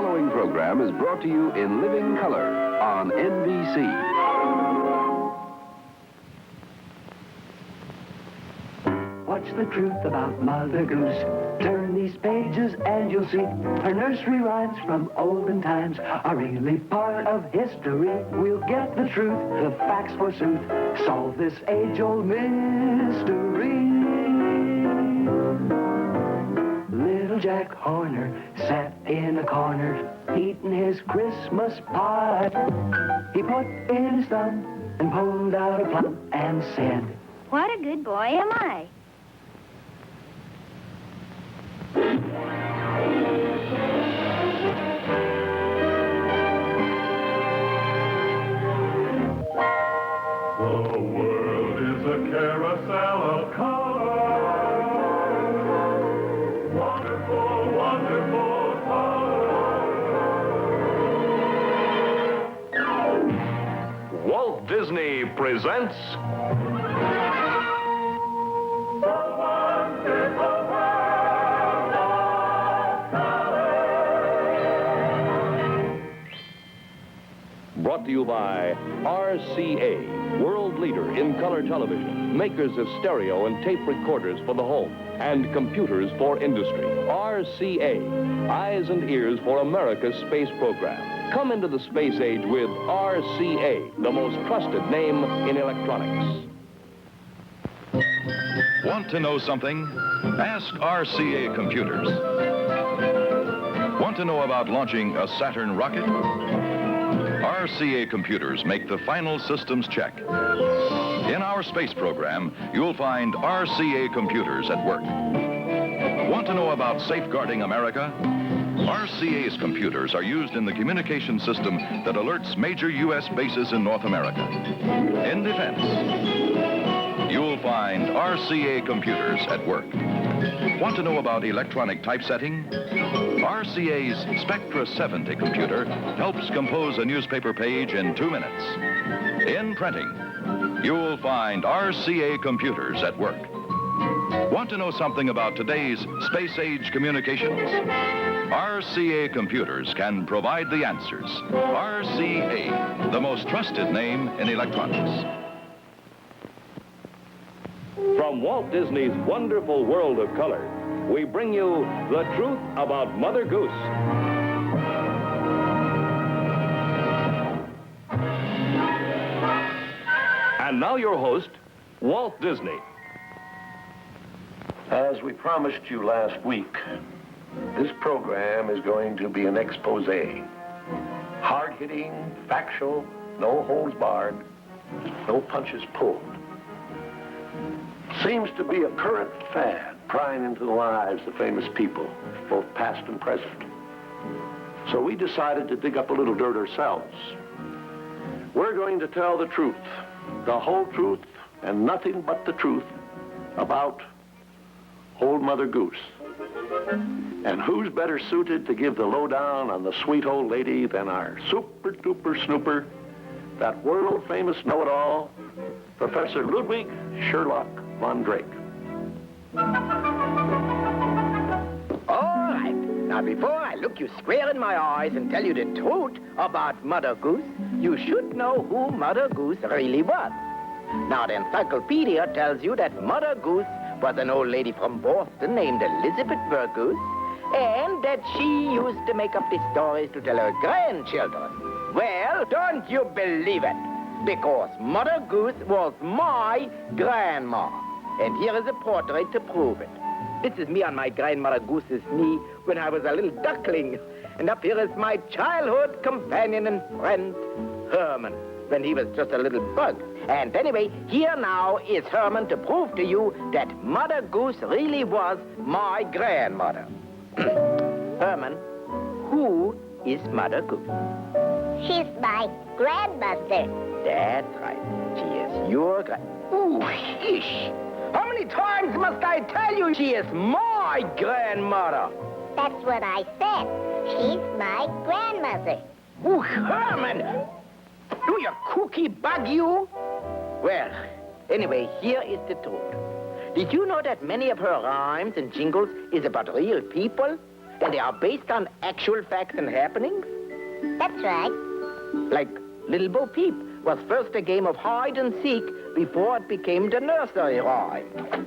following program is brought to you in living color on NBC. What's the truth about Mother Goose? Turn these pages and you'll see her nursery rhymes from olden times are really part of history. We'll get the truth, the facts forsooth, solve this age-old mystery. Little Jack Horner sat in a corner eating his Christmas pie. He put in his thumb and pulled out a plum and said, "What a good boy am I." The world is a carousel of color. Wonderful, wonderful color. Walt Disney presents brought to you by RCA, world leader in color television, makers of stereo and tape recorders for the home and computers for industry. RCA, eyes and ears for America's space program. Come into the space age with RCA, the most trusted name in electronics. Want to know something? Ask RCA Computers. Want to know about launching a Saturn rocket? RCA Computers make the final systems check. In our space program, you'll find RCA Computers at work. Want to know about safeguarding America? RCA's computers are used in the communication system that alerts major U.S. bases in North America. In defense, you'll find RCA Computers at work. Want to know about electronic typesetting? RCA's Spectra 70 computer helps compose a newspaper page in 2 minutes. In printing, you'll find RCA Computers at work. Want to know something about today's space-age communications? RCA Computers can provide the answers. RCA, the most trusted name in electronics. From Walt Disney's wonderful world of color, we bring you the truth about Mother Goose. And now your host, Walt Disney. As we promised you last week, this program is going to be an expose. Hard-hitting, factual, no holds barred, no punches pulled. Seems to be a current fad prying into the lives of famous people, both past and present. So we decided to dig up a little dirt ourselves. We're going to tell the truth, the whole truth, and nothing but the truth about old Mother Goose. And who's better suited to give the lowdown on the sweet old lady than our super-duper snooper, that world-famous know-it-all, Professor Ludwig Sherlock Von Drake. All right. Now, before I look you square in my eyes and tell you the truth about Mother Goose, you should know who Mother Goose really was. Now, the encyclopedia tells you that Mother Goose was an old lady from Boston named Elizabeth Goose, and that she used to make up these stories to tell her grandchildren. Well, don't you believe it? Because Mother Goose was my grandma. And here is a portrait to prove it. This is me on my grandmother Goose's knee when I was a little duckling. And up here is my childhood companion and friend, Herman, when he was just a little bug. And anyway, here now is Herman to prove to you that Mother Goose really was my grandmother. Herman, who is Mother Goose? She's my grandmother. That's right. She is your Ooh, ish. How many times must I tell you she is my grandmother? That's what I said. She's my grandmother. Ooh, Herman! Do you cookie bug you? Well, anyway, here is the truth. Did you know that many of her rhymes and jingles is about real people? and they are based on actual facts and happenings? That's right. Like Little Bo Peep was first a game of hide and seek before it became the nursery rhyme.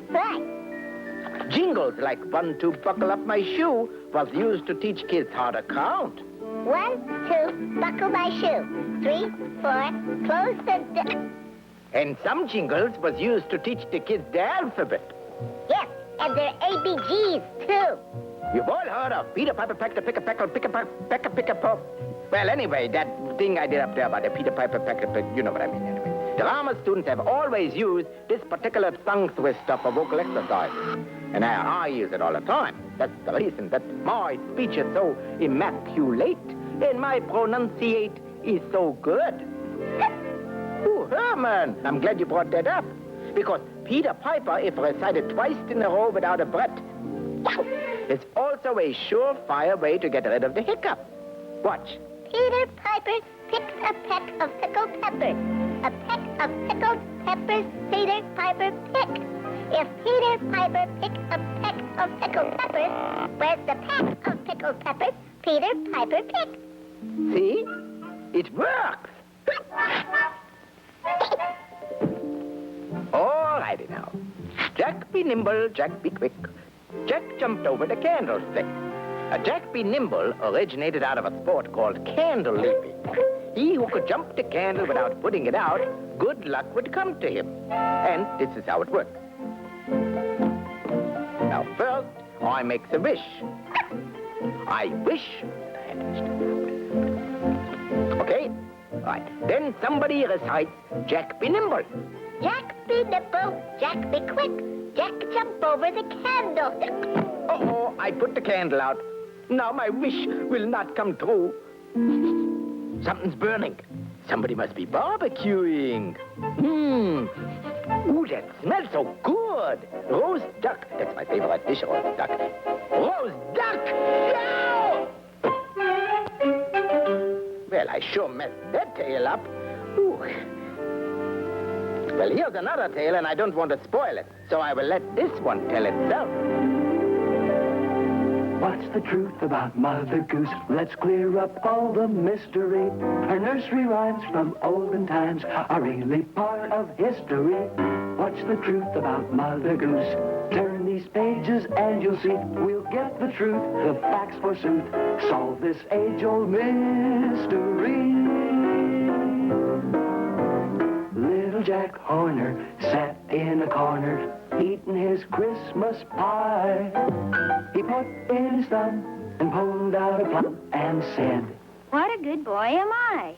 Right. Jingles like 1, 2, buckle up my shoe was used to teach kids how to count. 1, 2, buckle my shoe. 3, 4, close the door. And some jingles was used to teach the kids the alphabet. Yes, and their ABGs, too. You've all heard of Peter Piper pecked a pick a peckle, pick a peck a pick a pop. Well, anyway, that thing I did up there about the Peter Piper pecked a pick, you know what I mean, anyway. The drama students have always used this particular tongue twister for vocal exercise. And I use it all the time. That's the reason that my speech is so immaculate and my pronunciate is so good. Oh, Herman, I'm glad you brought that up. Because Peter Piper, if recited twice in a row without a breath, is also a surefire way to get rid of the hiccup. Watch. Peter Piper picks a peck of pickled peppers. A peck of pickled peppers Peter Piper picked. If Peter Piper picked a peck of pickled peppers, where's the peck of pickled peppers Peter Piper picked? See? It works. All righty now. Jack be nimble, Jack be quick. Jack jumped over the candlestick. Jack be nimble originated out of a sport called candle leaping. He who could jump the candle without putting it out, good luck would come to him. And this is how it works. Now first, I makes a wish. I wish. Okay? Right. Then somebody recites, Jack be nimble. Jack be nimble, Jack be quick. Jack jump over the candlestick. Uh-oh, I put the candle out. Now my wish will not come true. Something's burning. Somebody must be barbecuing. Ooh, that smells so good. Roast duck. That's my favorite dish, roast duck. Roast duck! No! Well, I sure messed that tale up. Ooh. Well, here's another tale, and I don't want to spoil it, so I will let this one tell itself. What's the truth about Mother Goose? Let's clear up all the mystery. Her nursery rhymes from olden times are really part of history. What's the truth about Mother Goose? Turn these pages and you'll see we'll get the truth, the facts forsooth. Solve this age-old mystery. Little Jack Horner sat in a corner eating his Christmas pie. He put in his thumb and pulled out a plum and said, What a good boy am I.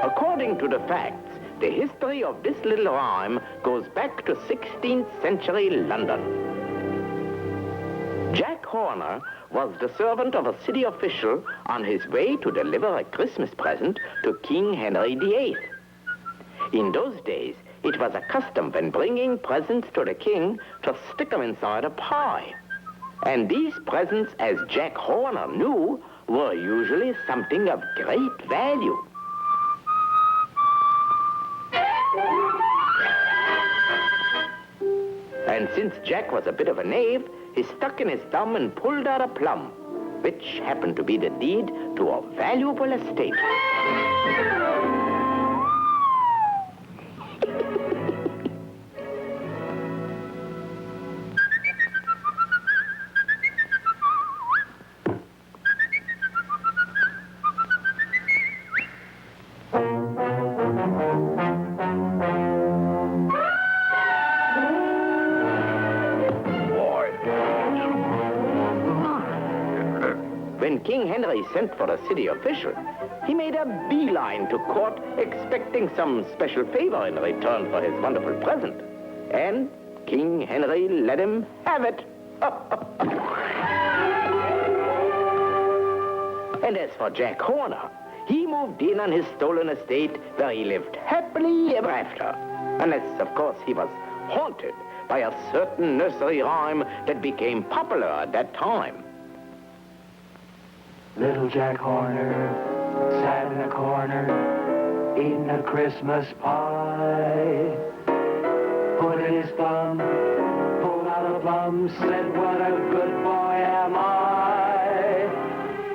According to the facts, the history of this little rhyme goes back to 16th century London. Jack Horner was the servant of a city official on his way to deliver a Christmas present to King Henry VIII. In those days, it was a custom when bringing presents to the king to stick them inside a pie. And these presents, as Jack Horner knew, were usually something of great value. And since Jack was a bit of a knave, he stuck in his thumb and pulled out a plum, which happened to be the deed to a valuable estate. When King Henry sent for a city official, he made a beeline to court, expecting some special favor in return for his wonderful present. And King Henry let him have it. And as for Jack Horner, he moved in on his stolen estate where he lived happily ever after. Unless, of course, he was haunted by a certain nursery rhyme that became popular at that time. Little Jack Horner sat in a corner eating a Christmas pie. Put in his thumb, pulled of them said, what a good boy am I.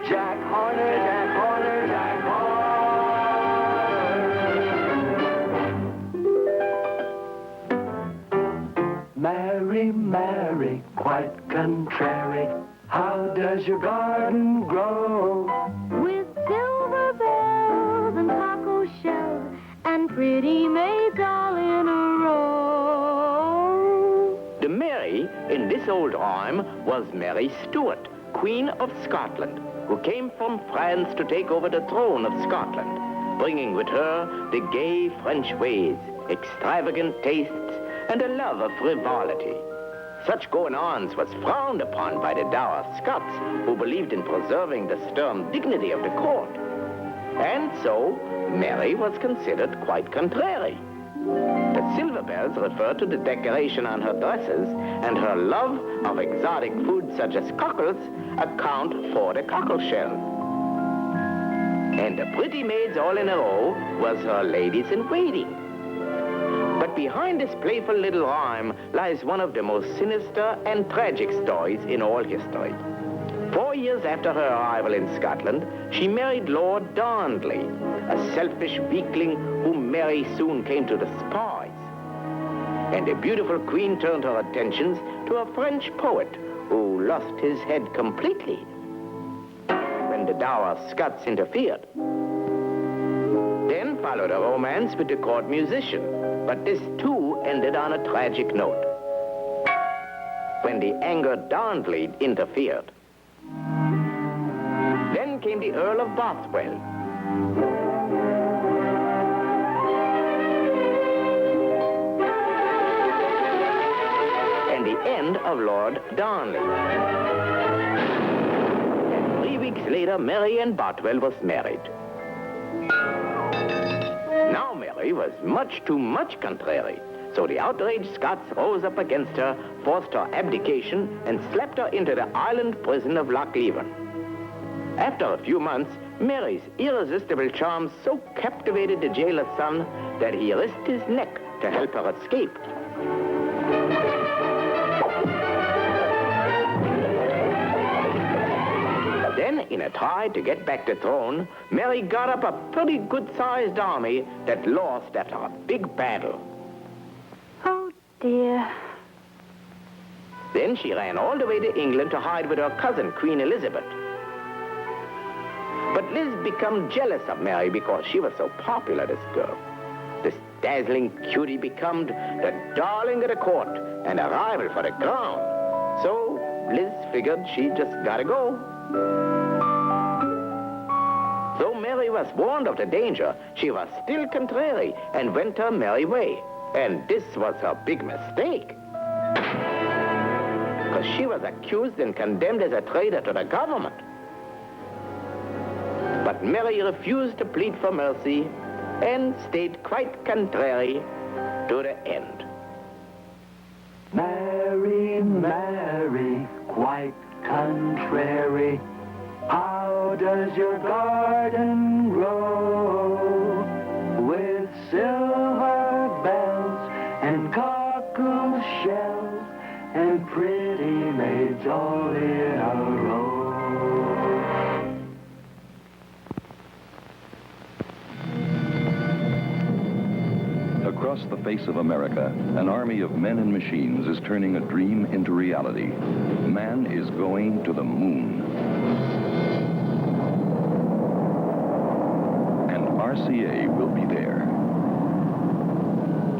Jack Horner, Jack Horner, Jack Horner. Mary, Mary, quite contrary, how does your garden grow? With silver bells and cockle shells and pretty maids all in a row. The Mary in this old rhyme was Mary Stuart, Queen of Scotland, who came from France to take over the throne of Scotland, bringing with her the gay French ways, extravagant tastes, and a love of frivolity. Such going-ons was frowned upon by the dour Scots, who believed in preserving the stern dignity of the court. And so, Mary was considered quite contrary. The silver bells refer to the decoration on her dresses, and her love of exotic foods such as cockles account for the cockle shells. And the pretty maids all in a row was her ladies-in-waiting. But behind this playful little rhyme lies one of the most sinister and tragic stories in all history. 4 years after her arrival in Scotland, she married Lord Darnley, a selfish weakling whom Mary soon came to despise. And the beautiful queen turned her attentions to a French poet who lost his head completely when the dour Scots interfered. Then followed a romance with the court musician, but this too ended on a tragic note when the angered Darnley interfered. Then came the Earl of Bothwell. And the end of Lord Darnley. And 3 weeks later, Mary and Bothwell was married. Now Mary was much too much contrary, so the outraged Scots rose up against her, forced her abdication, and slapped her into the island prison of Loch Leven. After a few months, Mary's irresistible charms so captivated the jailer's son that he risked his neck to help her escape. Then, in a try to get back the throne, Mary got up a pretty good-sized army that lost after a big battle. Oh, dear. Then she ran all the way to England to hide with her cousin, Queen Elizabeth. But Liz became jealous of Mary because she was so popular, this girl. This dazzling cutie became the darling of the court and a rival for the crown. So Liz figured she just gotta go. Though Mary was warned of the danger, she was still contrary and went her merry way. And this was her big mistake. Because she was accused and condemned as a traitor to the government. But Mary refused to plead for mercy and stayed quite contrary to the end. Mary, Mary, quite contrary, how does your garden grow? With silver bells and cockle shells and pretty maids all in a row. Across the face of America, an army of men and machines is turning a dream into reality. Man is going to the moon. And RCA will be there.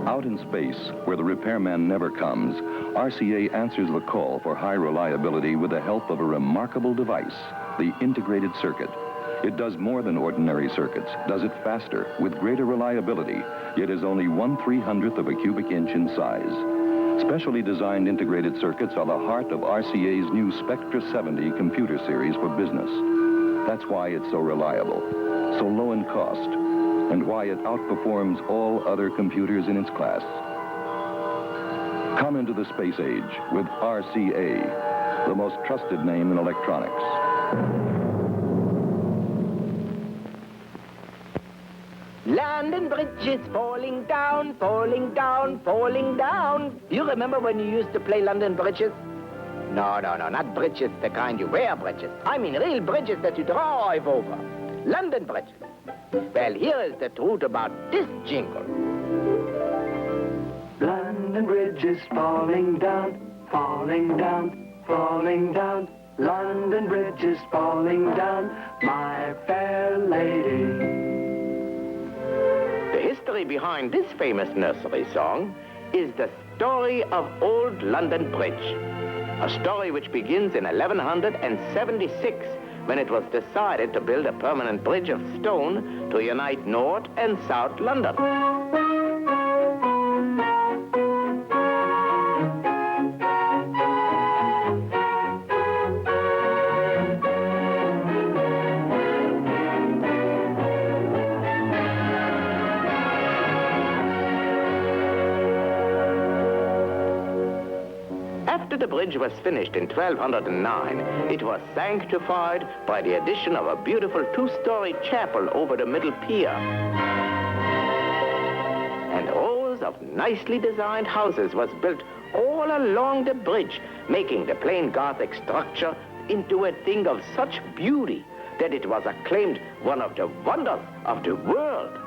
Out in space, where the repairman never comes, RCA answers the call for high reliability with the help of a remarkable device, the integrated circuit. It does more than ordinary circuits, does it faster, with greater reliability, yet is only 1/300th of a cubic inch in size. Specially designed integrated circuits are the heart of RCA's new Spectra 70 computer series for business. That's why it's so reliable, so low in cost, and why it outperforms all other computers in its class. Come into the space age with RCA, the most trusted name in electronics. London Bridge is falling down, falling down, falling down. You remember when you used to play London bridges? No, not bridges, the kind you wear bridges. I mean real bridges that you drive over. London bridges. Well, here is the truth about this jingle. London Bridge is falling down, falling down, falling down. London Bridge is falling down, my fair lady. The history behind this famous nursery song is the story of Old London Bridge. A story which begins in 1176 when it was decided to build a permanent bridge of stone to unite North and South London. After the bridge was finished in 1209, it was sanctified by the addition of a beautiful two-story chapel over the middle pier. And rows of nicely designed houses was built all along the bridge, making the plain Gothic structure into a thing of such beauty that it was acclaimed one of the wonders of the world.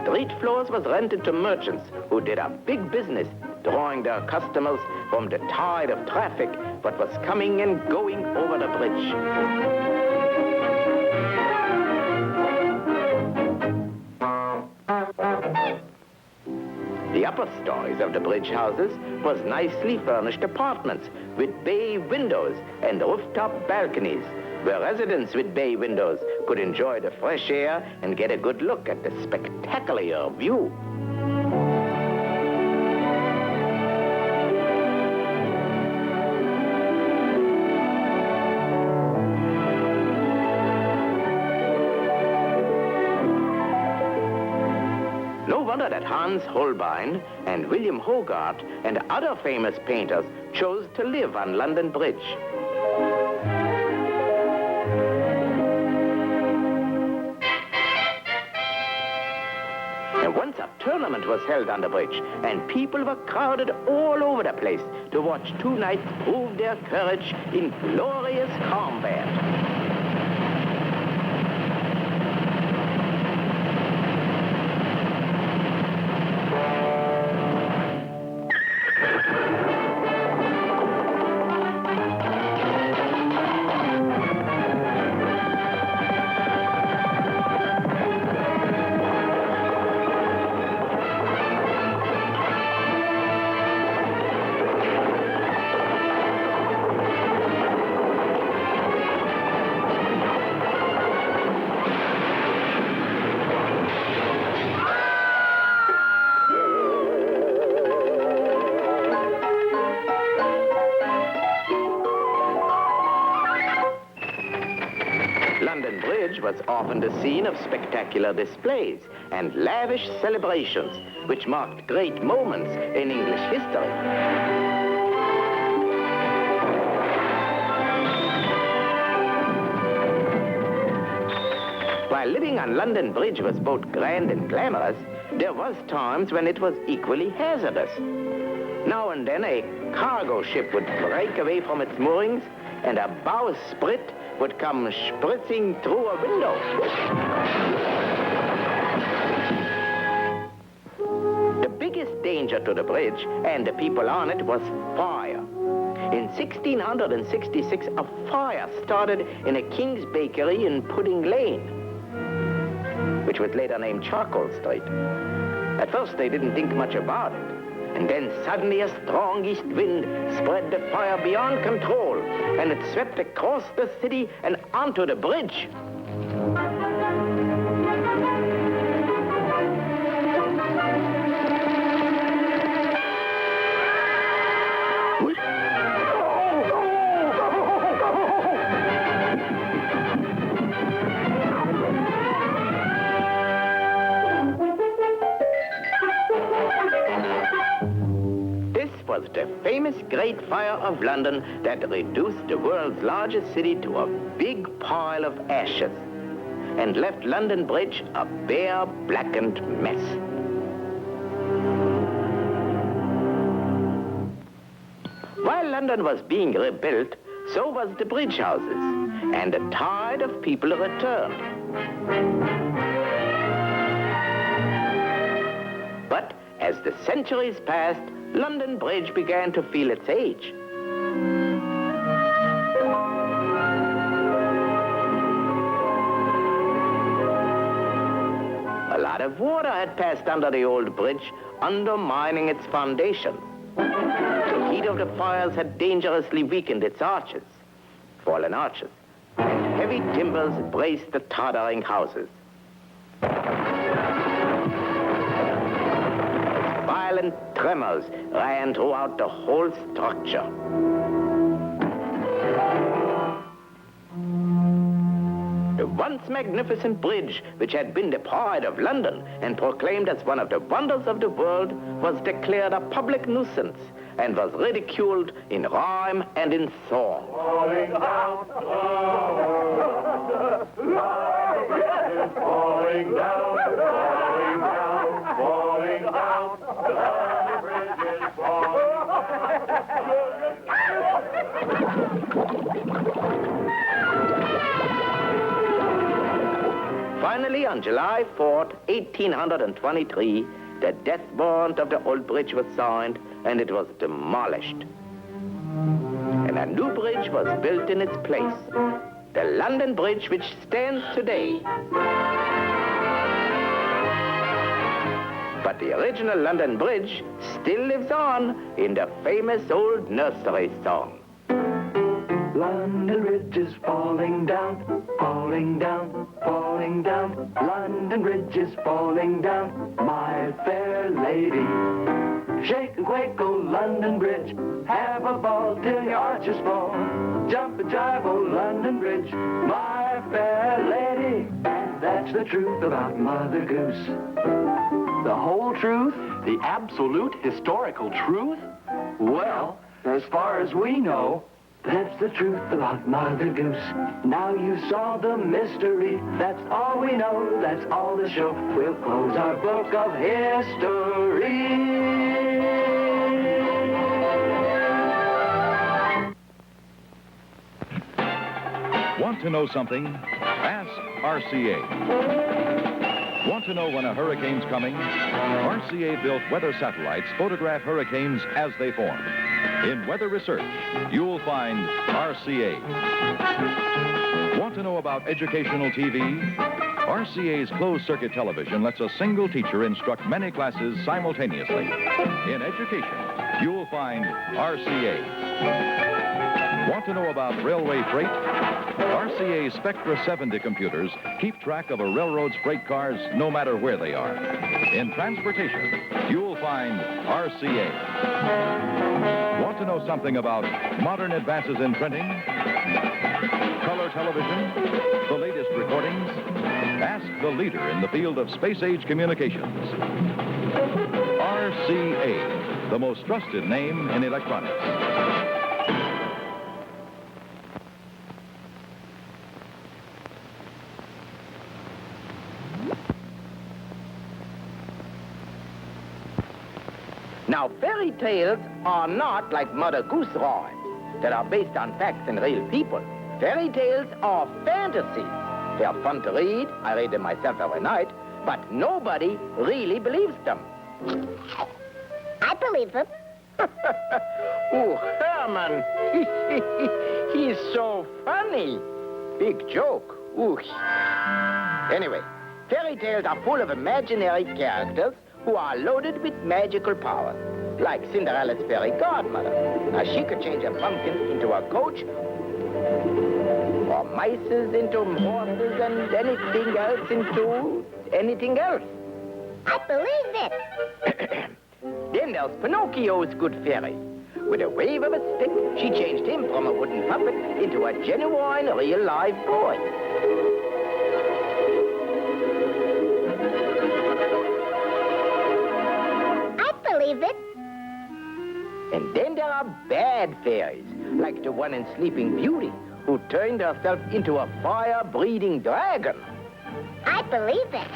Street floors was rented to merchants who did a big business, drawing their customers from the tide of traffic that was coming and going over the bridge. The upper stories of the bridge houses was nicely furnished apartments with bay windows and rooftop balconies, where residents with bay windows could enjoy the fresh air and get a good look at the spectacular view. No wonder that Hans Holbein and William Hogarth and other famous painters chose to live on London Bridge. And once a tournament was held on the bridge, and people were crowded all over the place to watch two knights prove their courage in glorious combat. London Bridge was often the scene of spectacular displays and lavish celebrations, which marked great moments in English history. While living on London Bridge was both grand and glamorous, there was times when it was equally hazardous. Now and then a cargo ship would break away from its moorings and a bowsprit would come spritzing through a window. The biggest danger to the bridge and the people on it was fire. In 1666, a fire started in a King's Bakery in Pudding Lane, which was later named Charcoal Street. At first, they didn't think much about it. And then suddenly a strong east wind spread the fire beyond control, and it swept across the city and onto the bridge. the famous Great Fire of London that reduced the world's largest city to a big pile of ashes and left London Bridge a bare, blackened mess. While London was being rebuilt, so was the bridge houses, and the tide of people returned. But as the centuries passed, London Bridge began to feel its age. A lot of water had passed under the old bridge, undermining its foundation. The heat of the fires had dangerously weakened its arches, fallen arches, and heavy timbers braced the tottering houses. Violent tremors ran throughout the whole structure. The once magnificent bridge, which had been the pride of London and proclaimed as one of the wonders of the world, was declared a public nuisance and was ridiculed in rhyme and in song. Falling down, falling down, falling down, falling down, the bridge is falling. Finally, on July 4th, 1823, the death warrant of the old bridge was signed and it was demolished. And a new bridge was built in its place, the London Bridge, which stands today. But the original London Bridge still lives on in the famous old nursery song. London Bridge is falling down, falling down, falling down. London Bridge is falling down, my fair lady. Shake and quake, oh London Bridge, have a ball till your arches fall. Jump and jive, oh London Bridge, my fair lady. And that's the truth about Mother Goose. The whole truth? The absolute historical truth? Well, as far as we know, that's the truth about Mother Goose. Now you solve the mystery. That's all we know. That's all the show. We'll close our book of history. Want to know something? Ask RCA. Want to know when a hurricane's coming? RCA-built weather satellites photograph hurricanes as they form. In weather research, you'll find RCA. Want to know about educational TV? RCA's closed-circuit television lets a single teacher instruct many classes simultaneously. In education, you'll find RCA. Want to know about railway freight? RCA's Spectra 70 computers keep track of a railroad's freight cars no matter where they are. In transportation, you'll find RCA. Want to know something about modern advances in printing? Color television? The latest recordings? Ask the leader in the field of space-age communications. RCA, the most trusted name in electronics. Now, fairy tales are not like Mother Goose rhymes that are based on facts and real people. Fairy tales are fantasies. They are fun to read. I read them myself every night. But nobody really believes them. I believe them. Oh, Herman. He's so funny. Big joke. Ooh. Anyway, fairy tales are full of imaginary characters who are loaded with magical powers, like Cinderella's fairy godmother. Now, she could change a pumpkin into a coach, or mices into horses, and anything else into anything else. I believe it. Then there's Pinocchio's good fairy. With a wave of a stick, she changed him from a wooden puppet into a genuine, real live boy. I believe it. And then there are bad fairies, like the one in Sleeping Beauty, who turned herself into a fire-breathing dragon. I believe it.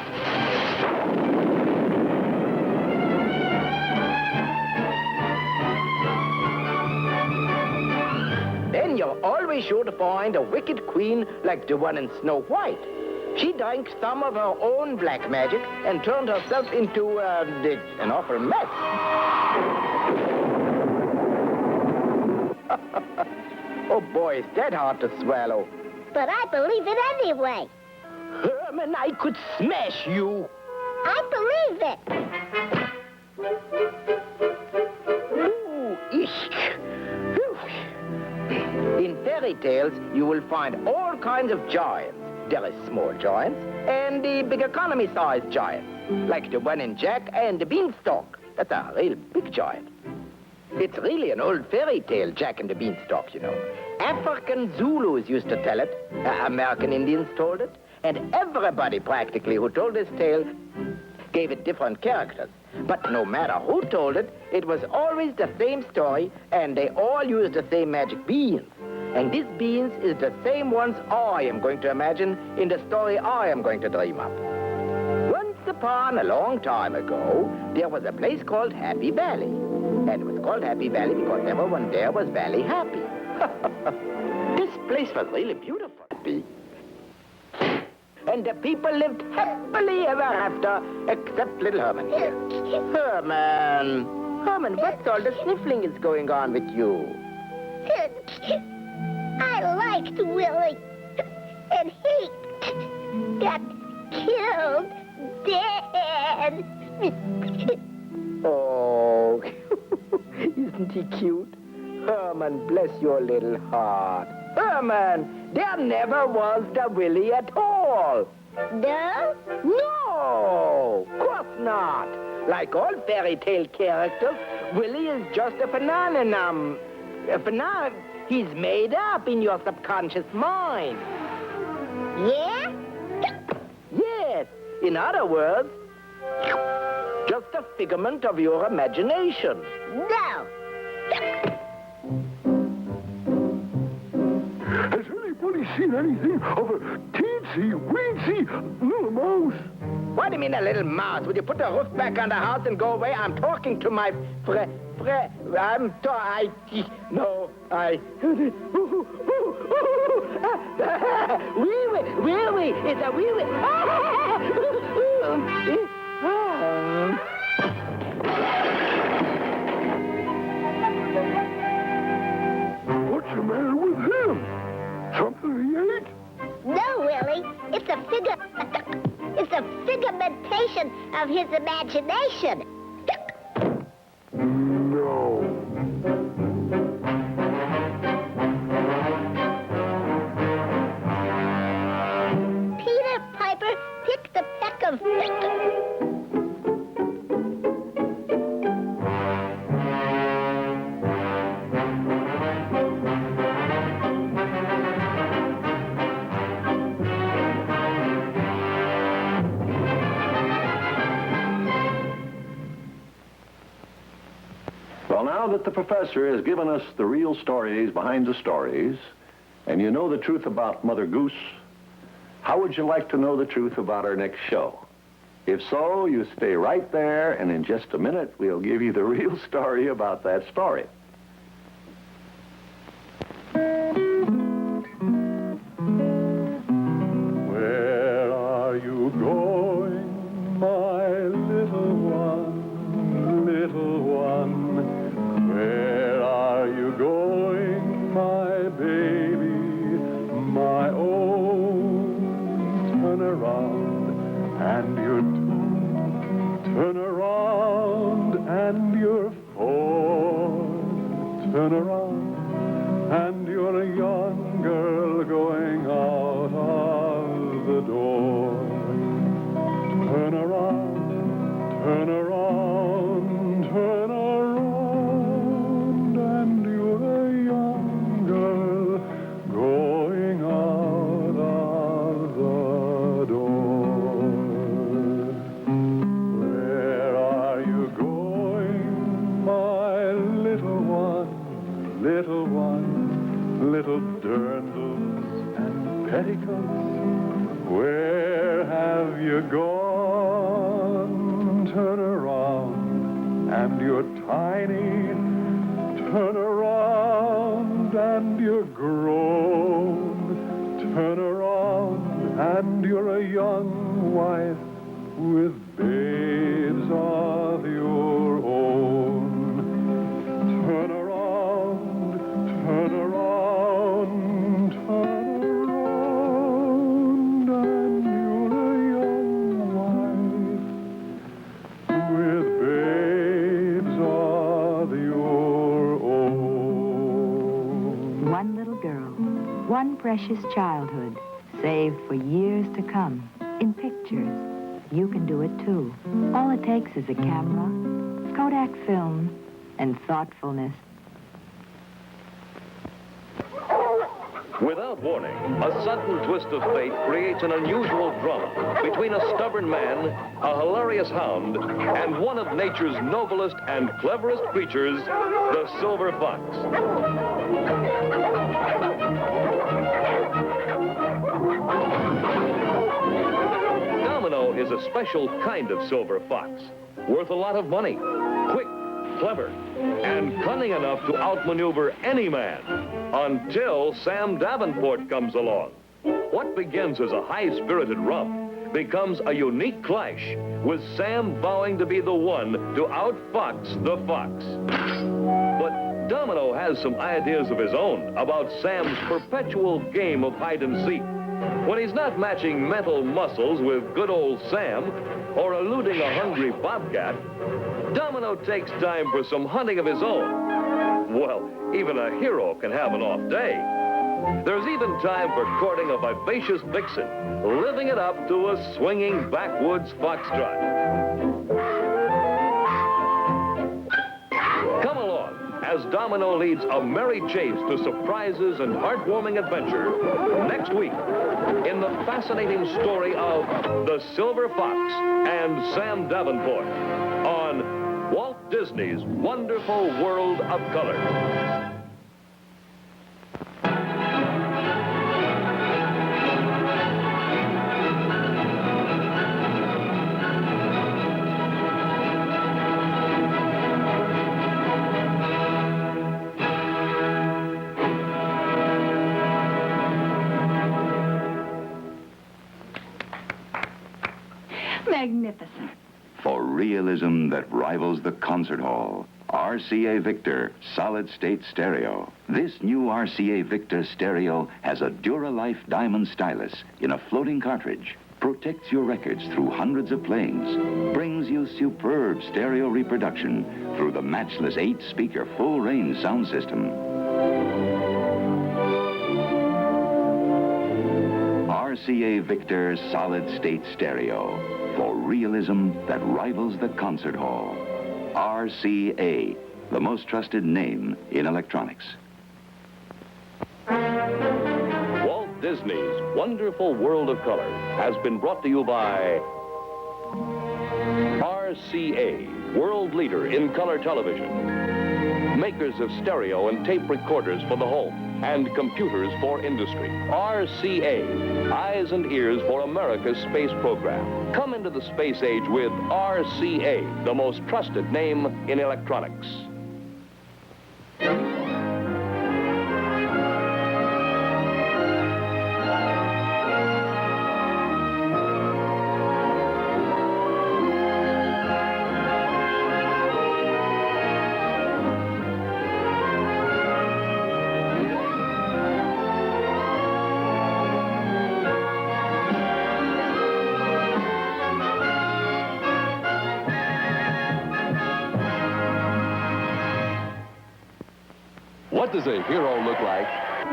Then you're always sure to find a wicked queen like the one in Snow White. She drank some of her own black magic and turned herself into an awful mess. Oh boy, is that hard to swallow. But I believe it anyway. Herman, I could smash you. I believe it. Ooh, eesh. Phew. In fairy tales, you will find all kinds of giants. There are small giants and the big economy-sized giants, like the one in Jack and the Beanstalk. That's a real big giant. It's really an old fairy tale, Jack and the Beanstalk, you know. African Zulus used to tell it. American Indians told it. And everybody, practically, who told this tale gave it different characters. But no matter who told it, it was always the same story, and they all used the same magic beans. And these beans is the same ones I am going to imagine in the story I am going to dream up. Once upon a long time ago, there was a place called Happy Valley. And it was called Happy Valley because everyone there was valley happy. This place was really beautiful. And the people lived happily ever after, except little Herman. Herman, what's all the sniffling is going on with you? I liked Willie, and he got killed dead. Oh, isn't he cute? Herman, bless your little heart. Herman, there never was the Willie at all. No? No, of course not. Like all fairy tale characters, Willie is just a phenomenon. He's made up in your subconscious mind. Yeah? Yes. In other words, just a figment of your imagination. No. Has anybody seen anything of a teensy-weensy little mouse? What do you mean, a little mouse? Would you put the roof back on the house and go away? I'm talking to my wee-wee, it's a wee-wee. What's the matter with him? Something he ate? No, Willie. It's a figumentation of his imagination. No. Peter Piper picked a peck of... Well, now that the professor has given us the real stories behind the stories, and you know the truth about Mother Goose, how would you like to know the truth about our next show? If so, you stay right there, and in just a minute, we'll give you the real story about that story. Where are you going, my little one, little one? Where are you going, my baby, my own? Turn around and you're two. Turn around and you're four. petticoats, where have you gone? Turn around, and you're tiny. Turn around, and you're grown. Turn around, and you're a young wife with babes of your own. Turn around, turn around, turn around, and you're a young wife with babes of your own. One little girl, one precious childhood, saved for years to come in pictures. You can do it too. All it takes is a camera, Kodak film, and thoughtfulness. Without warning, a sudden twist of fate creates an unusual drama between a stubborn man, a hilarious hound, and one of nature's noblest and cleverest creatures, the silver fox. Domino is a special kind of silver fox, worth a lot of money, quick, clever, and cunning enough to outmaneuver any man, until Sam Davenport comes along. What begins as a high-spirited romp becomes a unique clash, with Sam vowing to be the one to outfox the fox. But Domino has some ideas of his own about Sam's perpetual game of hide-and-seek. When he's not matching mental muscles with good old Sam, or eluding a hungry bobcat, Domino takes time for some hunting of his own. Well, even a hero can have an off day. There's even time for courting a vivacious vixen, living it up to a swinging backwoods foxtrot. Come along as Domino leads a merry chase to surprises and heartwarming adventure next week in the fascinating story of the Silver Fox and Sam Davenport on Walt Disney's Wonderful World of Color. Magnificent. For realism that rivals the concert hall, RCA Victor solid-state stereo. This new RCA Victor stereo has a Duralife diamond stylus in a floating cartridge, protects your records through hundreds of playings, brings you superb stereo reproduction through the matchless 8-speaker full-range sound system. RCA Victor solid-state stereo. For realism that rivals the concert hall. RCA, the most trusted name in electronics. Walt Disney's Wonderful World of Color has been brought to you by RCA, world leader in color television. Makers of stereo and tape recorders for the home and computers for industry. RCA, eyes and ears for America's space program. Come into the space age with RCA, the most trusted name in electronics. What does a hero look like?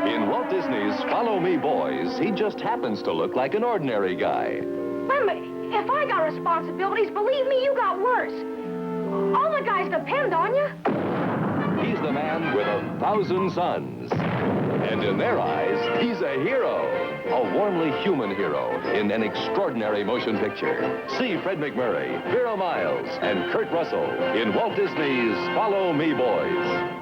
In Walt Disney's Follow Me Boys, he just happens to look like an ordinary guy. Wait a minute. If I got responsibilities, believe me, you got worse. All the guys depend on you. He's the man with 1,000 sons. And in their eyes, he's a hero. A warmly human hero in an extraordinary motion picture. See Fred MacMurray, Vera Miles, and Kurt Russell in Walt Disney's Follow Me Boys.